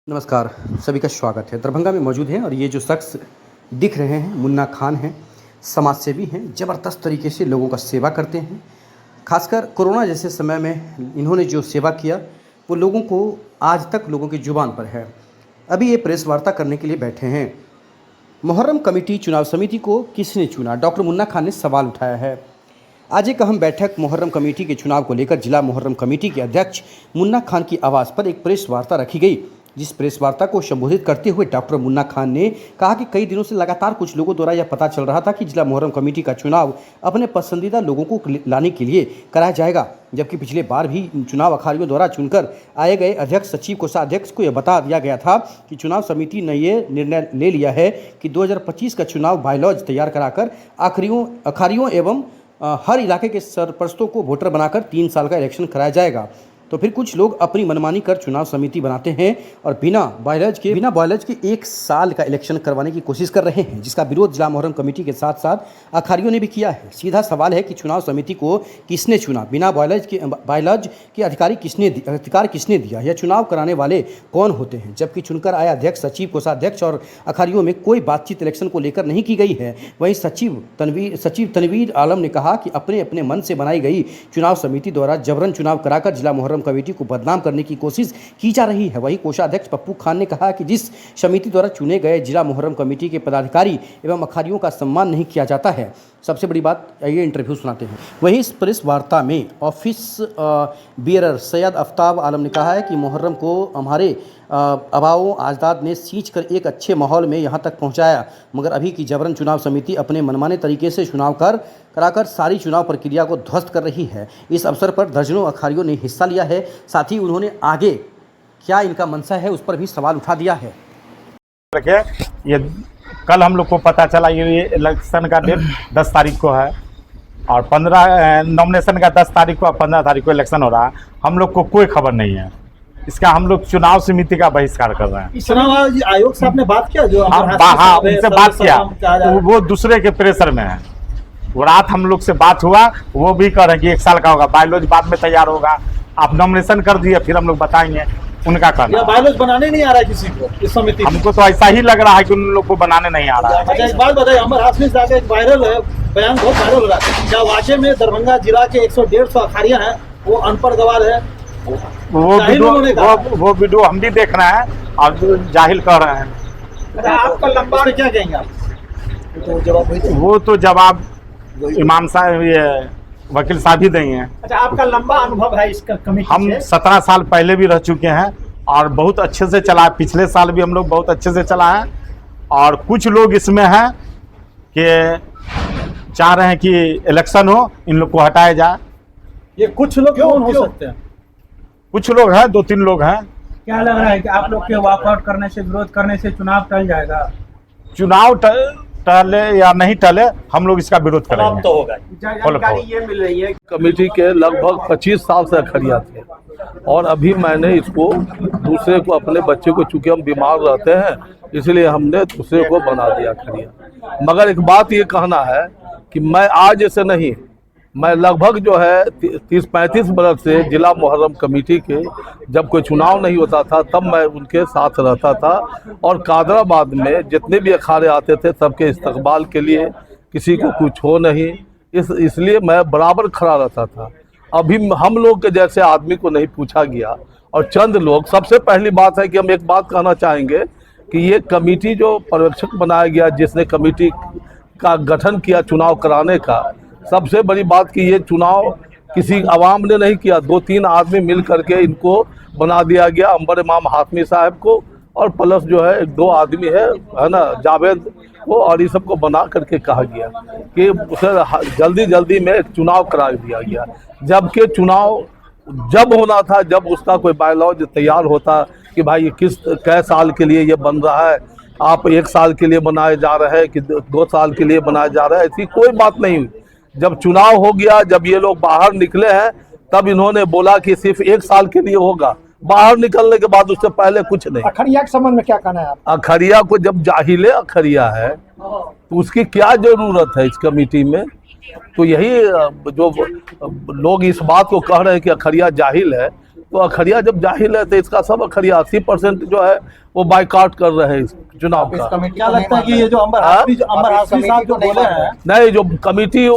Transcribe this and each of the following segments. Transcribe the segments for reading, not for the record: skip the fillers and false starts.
नमस्कार, सभी का स्वागत है। दरभंगा में मौजूद हैं और ये जो शख्स दिख रहे हैं मुन्ना खान हैं, समाजसेवी हैं, ज़बरदस्त तरीके से लोगों का सेवा करते हैं। खासकर कोरोना जैसे समय में इन्होंने जो सेवा किया वो लोगों को आज तक लोगों की ज़ुबान पर है। अभी ये प्रेस वार्ता करने के लिए बैठे हैं। मुहर्रम कमेटी चुनाव समिति को किसने चुना, डॉक्टर मुन्ना खान ने सवाल उठाया है। आज एक अहम बैठक मुहर्रम कमेटी के चुनाव को लेकर जिला मुहर्रम कमेटी के अध्यक्ष मुन्ना खान की आवाज़ पर एक प्रेस वार्ता रखी गई, जिस प्रेस वार्ता को संबोधित करते हुए डॉक्टर मुन्ना खान ने कहा कि कई दिनों से लगातार कुछ लोगों द्वारा यह पता चल रहा था कि जिला मुहर्रम कमेटी का चुनाव अपने पसंदीदा लोगों को लाने के लिए कराया जाएगा, जबकि पिछले बार भी चुनाव अखाड़ियों द्वारा चुनकर आए गए अध्यक्ष सचिव कोषाध्यक्ष को यह बता दिया गया था कि चुनाव समिति ने यह निर्णय ले लिया है कि 2025 का चुनाव बायलॉज तैयार कराकर अखाड़ियों एवं हर इलाके के सरपरस्तों को वोटर बनाकर 3 साल का इलेक्शन कराया जाएगा। तो फिर कुछ लोग अपनी मनमानी कर चुनाव समिति बनाते हैं और बिना बायलॉज के 1 साल का इलेक्शन करवाने की कोशिश कर रहे हैं, जिसका विरोध जिला मुहर्रम कमेटी के साथ साथ अखाड़ियों ने भी किया है। सीधा सवाल है कि चुनाव समिति को किसने चुना, बिना बायलॉज के अधिकार किसने दिया, यह चुनाव कराने वाले कौन होते हैं, जबकि चुनकर आए अध्यक्ष सचिव कोषाध्यक्ष और अखाड़ियों में कोई बातचीत इलेक्शन को लेकर नहीं की गई है। वहीं सचिव तनवीर आलम ने कहा कि अपने अपने मन से बनाई गई चुनाव समिति द्वारा जबरन चुनाव कराकर जिला मुहर्रम कमेटी को बदनाम करने की कोशिश की जा रही है। वहीं कोषाध्यक्ष पप्पू खान ने कहा कि जिस समिति द्वारा चुने गए जिला मुहर्रम कमेटी के पदाधिकारी एवं अखाड़ियों का सम्मान नहीं किया जाता है। सबसे बड़ी बात, ये इंटरव्यू सुनाते हैं। वहीं इस प्रेस वार्ता में ऑफिस बियरर सैयद आफ्ताब आलम ने कहा है कि मुहर्रम को हमारे आबाओं अजदाद ने सींच कर एक अच्छे माहौल में यहाँ तक पहुँचाया, मगर अभी की जबरन चुनाव समिति अपने मनमाने तरीके से चुनाव कराकर सारी चुनाव प्रक्रिया को ध्वस्त कर रही है। इस अवसर पर दर्जनों अखाड़ियों ने हिस्सा लिया है। साथ ही उन्होंने आगे क्या इनका मनसा है उस पर भी सवाल उठा दिया है। ये कल हम लोग को पता चला ये इलेक्शन का डेट 10 तारीख को है और 15 नॉमिनेशन का 10 तारीख को और 15 तारीख को इलेक्शन हो रहा है। हम लोग को कोई खबर नहीं है इसका। हम लोग चुनाव समिति का बहिष्कार कर रहे हैं। चुनाव आयोग से आपने बात किया? जो हाँ, उनसे बात किया तो वो दूसरे के प्रेशर में है। वो रात हम लोग से बात हुआ, वो भी कह रहे हैं कि 1 साल का होगा, बायलॉज बाद में तैयार होगा, आप नॉमिनेशन कर दिए फिर हम लोग बताएंगे। उनका कहना बायलॉज बनाने नहीं आ रहा है किसी को इस समिति। हमको तो ऐसा ही लग रहा है कि उन लोग को बनाने नहीं आ रहा है। अच्छा, एक बात बताइए, अमर हाशमी साहब का एक वायरल है बयान, बहुत वायरल हो रहा है। क्या वाकई में दरभंगा जिला के 100-150 अखाड़ियां हैं वो अनपढ़ गवार है? वो वीडियो हम भी देख रहे हैं और जाहिल कह रहे हैं। आपका लंबा क्या कहेंगे आप? वो तो जवाब इमाम साहब ये वकील साहब ही देंगे। अच्छा, आपका लंबा अनुभव है इसका कमेटी से? हम 17 साल पहले भी रह चुके हैं और बहुत अच्छे से चला। पिछले साल भी हम लोग बहुत अच्छे से चला है और कुछ लोग इसमें हैं कि चाह रहे हैं कि इलेक्शन हो, इन लोग को हटाया जाए। ये कुछ लोग कौन हो सकते हैं? कुछ लोग हैं, 2-3 लोग हैं। क्या लग रहा है कि आप लोग के वॉकआउट करने से, विरोध करने से चुनाव टल जाएगा? चुनाव टले या नहीं टले, हम लोग इसका विरोध करेंगे। तो होगा। जानकारी ये मिल रही है कमेटी के लगभग 25 साल से अखड़िया थे और अभी मैंने इसको दूसरे को, अपने बच्चे को, चूंकि हम बीमार रहते हैं इसलिए हमने दूसरे को बना दिया अखड़िया। मगर एक बात ये कहना है कि मैं आज ऐसे नहीं, मैं लगभग जो है 30-35 बरस से जिला मुहर्रम कमेटी के जब कोई चुनाव नहीं होता था तब मैं उनके साथ रहता था और कादराबाद में जितने भी अखाड़े आते थे सबके इस्तकबाल के लिए, किसी को कुछ हो नहीं, इसलिए मैं बराबर खड़ा रहता था। अभी हम लोग के जैसे आदमी को नहीं पूछा गया और चंद लोग। सबसे पहली बात है कि हम एक बात कहना चाहेंगे कि ये कमेटी जो पर्यवेक्षक बनाया गया, जिसने कमेटी का गठन किया चुनाव कराने का, सबसे बड़ी बात कि ये चुनाव किसी आवाम ने नहीं किया, 2-3 आदमी मिल करके इनको बना दिया गया। अंबर इमाम हाशमी साहब को और प्लस जो है 2 आदमी है ना, जावेद को, और ये सबको बना करके कहा गया कि उसे जल्दी में एक चुनाव करा दिया गया। जबकि चुनाव जब होना था, जब उसका कोई बायलॉज तैयार होता कि भाई कै साल के लिए ये बन रहा है, आप 1 साल के लिए बनाए जा रहे हैं कि 2 साल के लिए बनाया जा रहा है, ऐसी कोई बात नहीं हुई। जब चुनाव हो गया, जब ये लोग बाहर निकले हैं, तब इन्होंने बोला कि सिर्फ 1 साल के लिए होगा। बाहर निकलने के बाद उससे पहले कुछ नहीं। अखड़िया के संबंध में क्या कहना है आप? अखड़िया को जब जाहिले अखड़िया है तो उसकी क्या जरूरत है इस कमेटी में? तो यही जो लोग इस बात को कह रहे हैं कि अखड़िया जाहिल है, तो अखरिया जब जाहिल है तो इसका सब अखरिया 80% जो है वो बाइकआउट कर रहे हैं इस चुनाव का। क्या लगता है कि ये जो अंबर हाशमी साहब जो बोले हैं, नहीं, जो कमेटी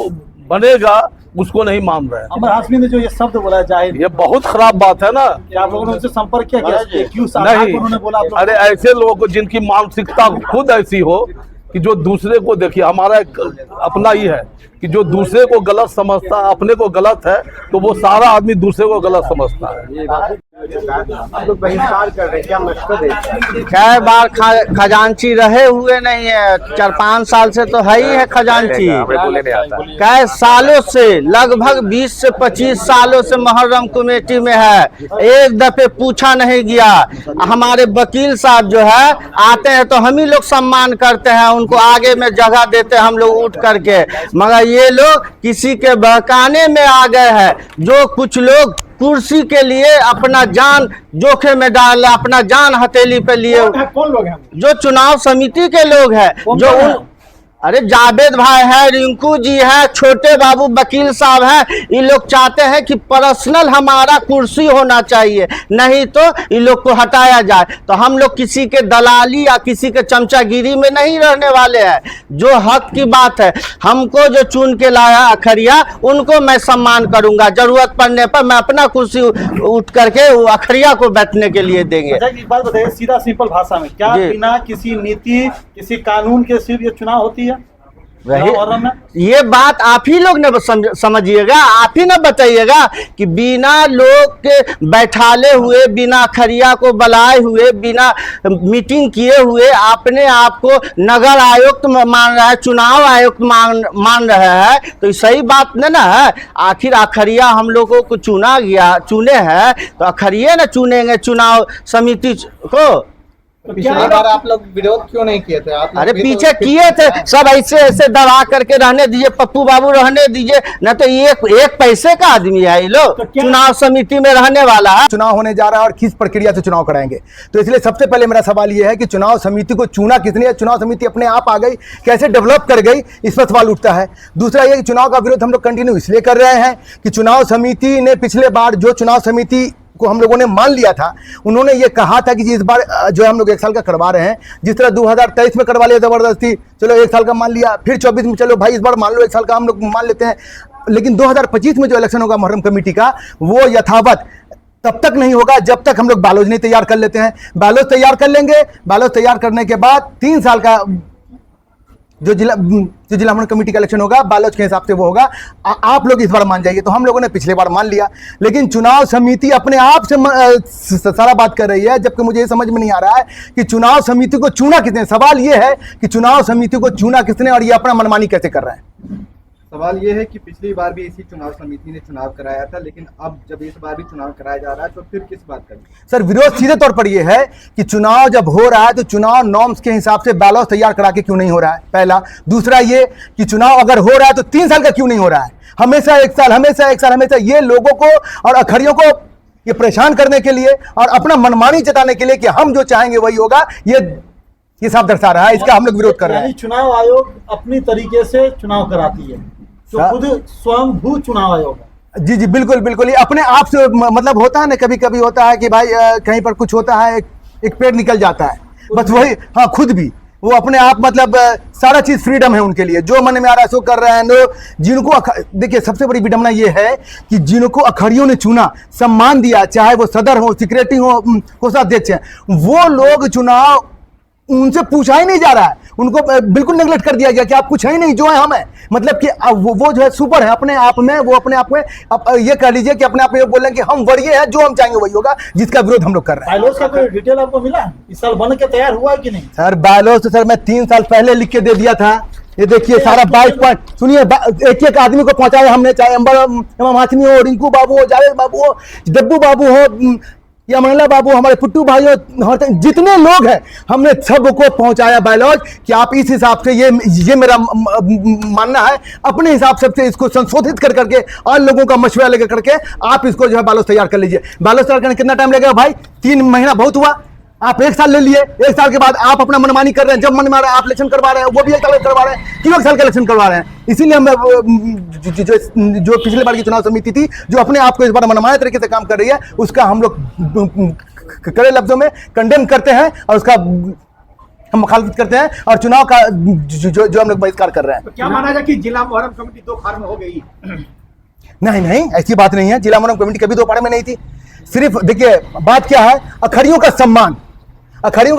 बनेगा उसको नहीं मान रहे हैं। अंबर हाशमी ने जो ये शब्द बोला है जाहिल, ये बहुत खराब बात है ना। क्या आप लोगों ने उनसे संपर्क किया क्यों नहीं, उन्होंने बोला आप लोग? अरे ऐसे लोगों को जिनकी मानसिकता खुद ऐसी हो कि जो दूसरे को, देखिए हमारा एक अपना ही है कि जो दूसरे को गलत समझता है, अपने को गलत है, तो वो सारा आदमी दूसरे को गलत समझता है। आप लोग बहिष्कार कर रहे हैं, क्या मकसद है? कई बार खजांची रहे हुए नहीं है, 4-5 साल से तो है ही है खजांची। कई सालों से, लगभग 20 से 25 सालों से मुहर्रम कमेटी में है, एक दफे पूछा नहीं गया। हमारे वकील साहब जो है आते हैं तो हम ही लोग सम्मान करते हैं, उनको आगे में जगह देते हैं हम लोग उठ करके, मगर ये लोग किसी के बहकाने में आ गए हैं। जो कुछ लोग कुर्सी के लिए अपना जान जोखिम में डाल, अपना जान हथेली पे लिए, कौन लोग हैं? जो चुनाव समिति के लोग हैं, जो उन, अरे जावेद भाई है, रिंकू जी है, छोटे बाबू वकील साहब हैं, ये लोग चाहते हैं कि पर्सनल हमारा कुर्सी होना चाहिए, नहीं तो ये लोग को हटाया जाए। तो हम लोग किसी के दलाली या किसी के चमचागिरी में नहीं रहने वाले हैं। जो हक की बात है, हमको जो चुन के लाया अखरिया, उनको मैं सम्मान करूंगा। जरूरत पड़ने पर मैं अपना कुर्सी उठ करके वो अखरिया को बैठने के लिए देंगे। अच्छा, एक बात बताइए सीधा सिंपल भाषा में, क्या बिना किसी नीति किसी कानून के सिर्फ ये चुनाव होती है? ये बात आप ही लोग ने समझिएगा, आप ही ना बताइएगा कि बिना लोग के बैठाले हुए, बिना खरिया को बुलाए हुए, बिना मीटिंग किए हुए अपने आप को नगर आयुक्त मान रहा है, चुनाव आयुक्त मान रहे हैं, तो सही बात नहीं ना है। आखिर अखरिया हम लोगों को चुने हैं तो अखरिया ना चुनेंगे चुनाव समिति को। पिछली बार आप लोग विरोध क्यों नहीं किए थे? आप अरे पीछे किए थे, सब ऐसे ऐसे दबा करके रहने दीजिए, पप्पू बाबू रहने दीजिए, न तो एक पैसे का आदमी है ये लोग, चुनाव समिति में रहने वाला है। चुनाव होने जा रहा है और किस प्रक्रिया से चुनाव कराएंगे, तो इसलिए सबसे पहले मेरा सवाल ये है कि चुनाव समिति को चुना किसने? चुनाव समिति अपने आप आ गई, कैसे डेवलप कर गई, इस पर सवाल उठता है। दूसरा ये कि चुनाव का विरोध हम लोग कंटिन्यू इसलिए कर रहे हैं कि चुनाव समिति ने पिछले बार जो चुनाव समिति को हम लोगों ने मान लिया था, उन्होंने ये कहा था कि इस बार जो हम लोग 1 साल का करवा रहे हैं, जिस तरह 2023 में करवा लिया जबरदस्ती, चलो 1 साल का मान लिया, फिर 24 में चलो भाई इस बार मान लो 1 साल का हम लोग मान लेते हैं, लेकिन 2025 में जो इलेक्शन होगा मुहर्रम कमेटी का, वो यथावत तब तक नहीं होगा जब तक हम लोग बालोज नहीं तैयार कर लेते हैं। बालोज तैयार कर लेंगे, बालोज तैयार करने के बाद 3 साल का जो जिला मंडल कमेटी का इलेक्शन होगा, बालोच के हिसाब से वो होगा। आप लोग इस बार मान जाइए, तो हम लोगों ने पिछले बार मान लिया, लेकिन चुनाव समिति अपने आप से सारा बात कर रही है, जबकि मुझे ये समझ में नहीं आ रहा है कि चुनाव समिति को चुना किसने। सवाल ये है कि चुनाव समिति को चुना किसने और ये अपना मनमानी कैसे कर रहे हैं। सवाल ये है कि पिछली बार भी इसी चुनाव समिति ने चुनाव कराया था, लेकिन अब जब इस बार भी चुनाव कराया जा रहा है तो फिर किस बात का? सर, विरोध सीधे तौर पर यह है कि चुनाव जब हो रहा है तो चुनाव नॉर्म्स के हिसाब से बैलेंस तैयार करा के क्यों नहीं हो रहा है, पहला। दूसरा ये कि चुनाव अगर हो रहा है तो 3 साल का क्यों नहीं हो रहा है, हमेशा 1 साल, हमेशा 1 साल, हमेशा। ये लोगों को और अखरियों को ये परेशान करने के लिए और अपना मनमानी जताने के लिए कि हम जो चाहेंगे वही होगा, ये साफ दर्शा रहा है। इसका हम लोग विरोध कर रहे हैं। चुनाव आयोग अपनी तरीके से चुनाव कराती है, जो खुद स्वयं चुनाव आयोग है। जी जी, बिल्कुल बिल्कुल, ये अपने आप से मतलब होता है ना, कभी कभी होता है कि भाई कहीं पर कुछ होता है, एक पेड़ निकल जाता है, बस वही। हाँ, खुद भी वो अपने आप मतलब सारा चीज फ्रीडम है उनके लिए, जो मन में आ रहा है सो कर रहे हैं। जिनको देखिए, सबसे बड़ी विडंबना ये है कि जिनको अखरियों ने चुना, सम्मान दिया, चाहे वो सदर हो, सेक्रेटरी हो, कोषाध्यक्ष हैं, वो लोग चुनाव उनसे पूछा ही नहीं जा रहा है, उनको बिल्कुल नेगलेक्ट कर दिया गया कि आप कुछ है ही नहीं, जो है हम है। मतलब कि वो जो है सुपर है अपने आप में, वो अपने आप में ये कह लीजिए कि अपने आप में बोल रहे हैं कि हम वरीय है, जो हम चाहेंगे वही होगा, जिसका विरोध हम लोग कर रहे हैं। बायलॉज का कोई डिटेल आपको मिला? इस साल बन के तैयार हुआ है कि नहीं? सर, बायलॉज तो सर मैं 3 साल पहले लिख के दे दिया था। ये देखिए सारा 22 पॉइंट, सुनिए, एक आदमी को पहुंचाया हमने, चाहे इमाम हाशमी हो, रिंकू बाबू हो, जावेद बाबू हो, डब्बू बाबू हो या मंगला बाबू, हमारे पुट्टू भाई हो, जितने लोग हैं हमने सबको पहुंचाया बायलॉज कि आप इस हिसाब से, ये मेरा मानना है, अपने हिसाब से इसको संशोधित कर करके और लोगों का मशवरा लेकर करके आप इसको जो है बायलॉज तैयार कर लीजिए। बायलॉज तैयार करने कितना टाइम लगेगा भाई? 3 महीना बहुत हुआ। आप 1 साल ले लिए, 1 साल के बाद आप अपना मनमानी कर रहे हैं, जब मन में आ रहा है आप इलेक्शन करवा रहे हैं, वो भी 1 साल करवा रहे हैं, क्यों 1 साल का इलेक्शन करवा रहे हैं? इसीलिए हम जो पिछले बार की चुनाव समिति थी जो अपने आप को इस बार मनमाने तरीके से काम कर रही है, उसका हम लोग कड़े लफ्जों में कंडेम करते हैं और उसका हम मुखालफत करते हैं और चुनाव का जो हम लोग बहिष्कार कर रहे हैं। तो क्या माना जाए कि जिला मुहर्रम कमेटी 2 फाड़ में हो गई? नहीं, ऐसी बात नहीं है। जिला मुहर्रम कमेटी कभी 2 फाड़े में नहीं थी। सिर्फ देखिए बात क्या है, अखड़ियों का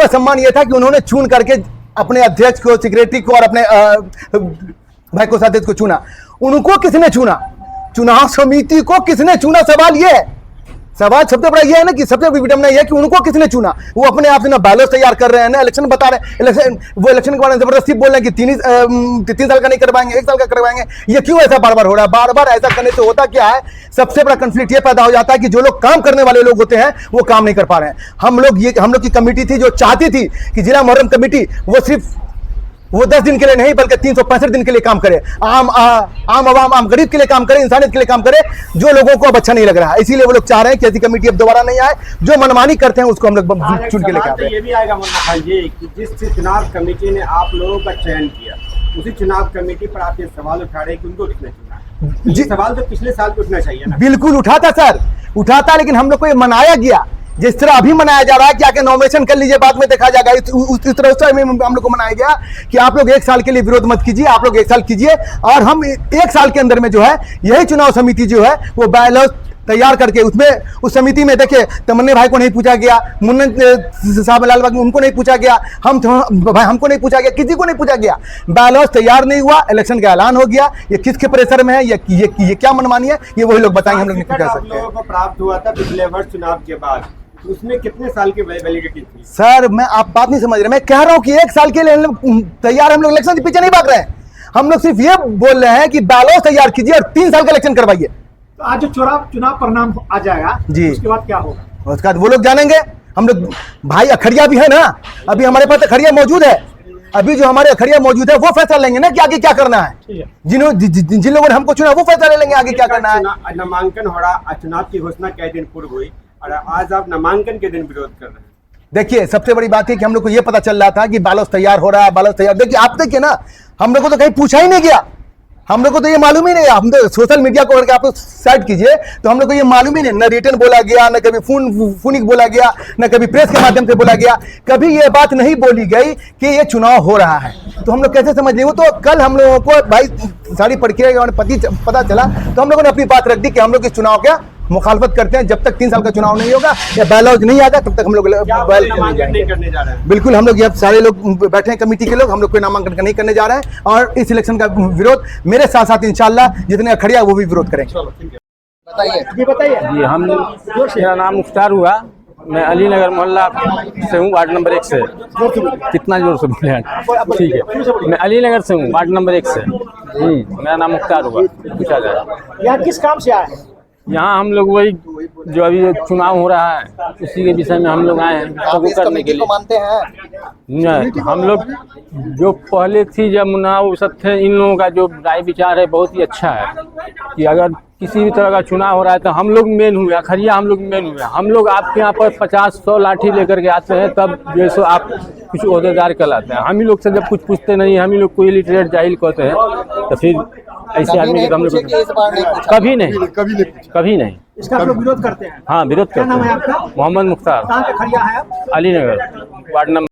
सम्मान यह था कि उन्होंने चुन करके अपने अध्यक्ष को, सेक्रेटरी को और अपने भाई को साथ को चुना। उनको किसने चुना? चुनाव समिति को किसने चुना? सवाल ये है। सवाल सबसे बड़ा ये है ना कि सबसे बड़ी विडंबना ये है कि उनको किसने चुना? वो अपने आप से ना बैलेंस तैयार कर रहे हैं ना इलेक्शन बता रहे हैं। इलेक्शन के बारे में जबरदस्ती बोल रहे हैं कि 3 साल का नहीं करवाएंगे, 1 साल का करवाएंगे। ये क्यों ऐसा बार बार हो रहा है? बार बार ऐसा करने से होता क्या है? सबसे बड़ा कंफ्लिक्ट ये पैदा हो जाता है कि जो लोग काम करने वाले लोग होते हैं वो काम नहीं कर पा रहे हैं। हम लोग की कमेटी थी जो चाहती थी कि जिला मुहर्रम कमेटी वो 10 दिन के लिए नहीं बल्कि 365 दिन के लिए काम करे, आम गरीब के लिए काम करे, इंसानियत के लिए काम करे, जो लोगों को अब अच्छा नहीं लग रहा है। इसीलिए वो लोग चाह रहे हैं कि ऐसी कमेटी अब दोबारा नहीं आए। जो मनमानी करते हैं उसको हम लोग चुन के लेकर आते हैं। ये भी आएगा मुन्ना भाई जी कि जिस चुनाव कमेटी ने आप लोगों का चयन किया, उसी चुनाव कमेटी पर आप ये सवाल उठा रहे हैं कि उनको किसने चुना? ये सवाल तो पिछले साल को उठना चाहिए ना। बिल्कुल उठाता सर, उठाता, लेकिन हम लोग को ये मनाया गया जिस तरह अभी मनाया जा रहा है कि आके नॉमिनेशन कर लीजिए, बाद में देखा जाएगा। उस तरह से हम लोग को मनाया गया कि आप लोग 1 साल के लिए विरोध मत कीजिए, आप लोग 1 साल कीजिए और हम 1 साल के अंदर में जो है यही चुनाव समिति जो है वो बायलॉज तैयार करके उसमें उस समिति में देखिए तमन्ने भाई को नहीं पूछा गया, मुन्नन साहब लालबाग उनको नहीं पूछा गया, भाई हमको नहीं पूछा गया, किसी को नहीं पूछा गया। बायलॉज तैयार नहीं हुआ, इलेक्शन का ऐलान हो गया। ये किसके प्रेशर में है, ये क्या मनमानी है, ये वही लोग बताएंगे, हम लोग नहीं कह सकते। लोगों को प्राप्त हुआ था पिछले वर्ष चुनाव के बाद, उसमें कितने साल की वैलिडिटी थी? सर मैं आप बात नहीं समझ रहे। मैं कह रहा हूँ कि 1 साल के लिए तैयार, हम लोग इलेक्शन के पीछे नहीं भाग रहे हैं। हम लोग सिर्फ ये बोल रहे हैं कि बायलॉज तैयार कीजिए और 3 साल का इलेक्शन करवाइए। तो आज जो चुनाव परिणाम आ जाएगा जी, उसके बाद क्या होगा? उसके बाद वो लोग जानेंगे। हम लोग भाई अखड़िया भी है ना, अभी हमारे पास अखड़िया मौजूद है। अभी जो हमारे अखड़िया मौजूद है वो फैसला लेंगे ना कि आगे क्या करना है। जिन लोगों ने हमको चुना वो फैसला ले लेंगे आगे क्या करना है। नामांकन हो रहा, चुनाव की घोषणा कई दिन पूर्व हुई और आज आप नामांकन के दिन विरोध कर रहे हैं। देखिए सबसे बड़ी बात है कि हम लोग को ये पता चल रहा था कि बायलॉज तैयार हो रहा है, बायलॉज तैयार। देखिए आप देखिए ना, हम लोग को तो कहीं पूछा ही नहीं गया, हम लोग को तो ये मालूम ही नहीं। हम तो सोशल मीडिया को करके आप साइड कीजिए तो हम लोग को ये मालूम ही नहीं, न रिटर्न बोला गया, न कभी फोनिक बोला गया, न कभी प्रेस के माध्यम से बोला गया। कभी ये बात नहीं बोली गई कि ये चुनाव हो रहा है। तो हम लोग कैसे समझ लें? वो तो कल हम लोगों को भाई सारी प्रक्रिया पता चला तो हम लोगों ने अपनी बात रख दी कि हम लोग इस चुनाव क्या मुखालफत करते हैं। जब तक 3 साल का चुनाव नहीं होगा या बायलॉज नहीं आएगा तब तक हम लोग नहीं करने जा रहे हैं। बिल्कुल, हम लोग ये सारे लोग बैठे हैं कमेटी के लोग, हम लोग कोई नामांकन नहीं करने जा रहे हैं और इस इलेक्शन का विरोध मेरे साथ साथ इंशाल्लाह जितने अखड़िया वो भी विरोध करेंगे। बताइए जी, मेरा नाम मुख्तार हुआ, मैं अली नगर मोहल्ला से हूँ, वार्ड नंबर 1 से। कितना जोर से बोले? ठीक है, मैं अली नगर से हूँ, वार्ड नंबर 1 से। मेरा नाम मुख्तार हुआ। पूछा जाए यहाँ किस काम से आए? यहाँ हम लोग वही जो अभी चुनाव हो रहा है उसी के विषय में हम लोग आए हैं सबको करने के लिए। मानते हैं नहीं, हम लोग जो पहले थी जब मुन्ना सब थे, इन लोगों का जो राय विचार है बहुत ही अच्छा है कि अगर किसी भी तरह का चुनाव हो रहा है तो हम लोग मेन हुए, अखड़िया हम लोग मेन हुए। हम लोग आपके यहाँ पर 50-100 लाठी लेकर के आते हैं, तब जैसे आप कुछ ओहदेदार कहलाते हैं। हम ही लोग से जब कुछ पूछते नहीं, हम ही लोग को इलिटरेट जाहिल कहते हैं, तो फिर ऐसे आदमी को हम लोग कभी नहीं इसका आप लोग विरोध करते हैं? हाँ, विरोध करते हैं। क्या नाम है आपका? मोहम्मद मुख्तार, कहाँ के खड़िया है आप? Ali Nagar, ward number